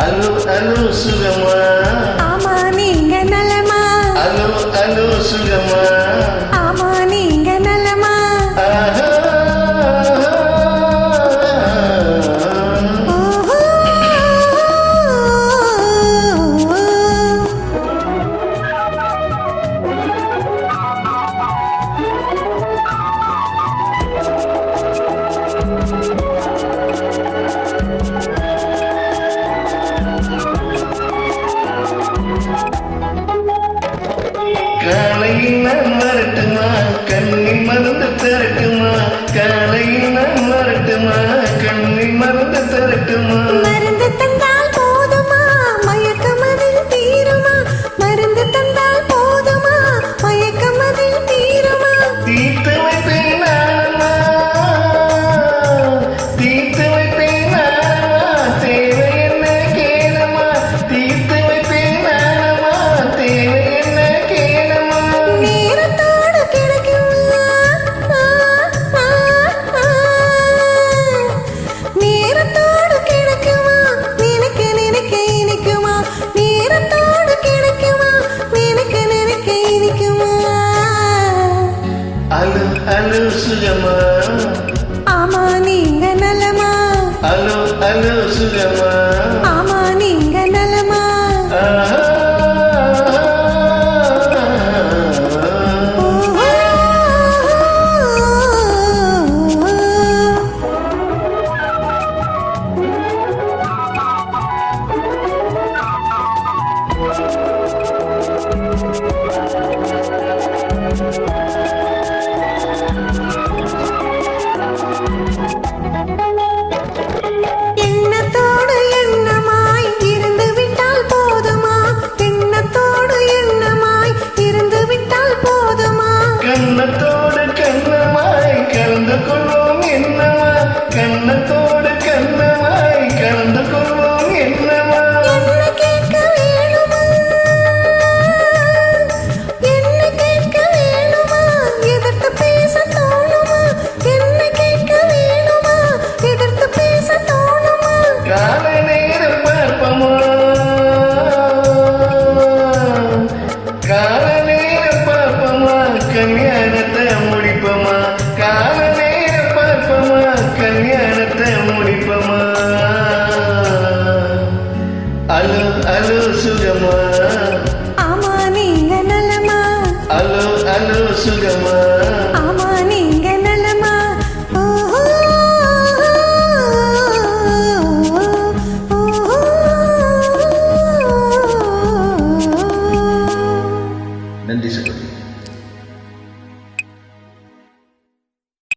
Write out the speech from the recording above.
Hello hello சுகமா, ஆமா நீங்க நலமா? அலோ அலோ சுகமா, ஆமா நீங்க நலமா? ஆஹா. ஓஹோ. காலையில் நான் வரட்டுமா, கண்ணி மருந்து தரட்டுமா, காலையில் நான் வரட்டுமா, கண்ணி மருந்து தரட்டுமா. மருந்து தந்தால் போதுமா, மயக்கம் அதில் தீருமா? மருந்து தந்தால் போதுமா, மயக்கம் அதில் தீருமா? தீர்த்து வைப்பேன் நானம்மா, தீர்த்து வைப்பேன் நானம்மா, தேவை என்ன கேளம்மா, தீர்த்து வைப்பேன் நானம்மா, தேவை என்ன கேளம்மா. நேரத்தோடு கிடைக்குமா? நேரத்தோடு கிடைக்குமா? நினைக்க நினைக்க இனிக்குமா? நேரத்தோடு கிடைக்குமா? நினைக்க நினைக்க இனிக்குமா? அலோ அலோ சுகமா, ஆமா நீங்க நலமா? அலோ அலோ சுகமா, ஆமா நீங்க நலமா? ஆஹா. ஓஹோ. எண்ணத்தோடு எண்ணமாய் இருந்து விட்டால் போதுமா? எண்ணத்தோடு எண்ணமாய் இருந்து விட்டால் போதுமா? கண்ணத்தோடு கண்ணமாய் கலந்து கொள்வோம் என்னமா, கண்ணத்தோடு கண்ணமாய் கலந்து கொள்வோம் என்னமா. என்ன கேட்க வேணுமா? என்ன கேட்க வேணுமா? எதிர்த்து பேச தோணுமா? என்ன கேட்க வேணுமா? எதிர்த்து பேச தோணுமா? கால நேரம் பார்ப்போமா, கால நேரம் பார்ப்போமா, கல்யாணத்தை முடிப்போமா, கால நேரம் பார்ப்போமா, கல்யாணத்தை முடிப்போமா. அலோ அலோ சுகமா, ஆமா நீங்க நலமா? அலோ அலோ சுகமா, ஆமா நீங்க நலமா? ஓஹோ. ஓஹோ. நன்றி சகோதரி.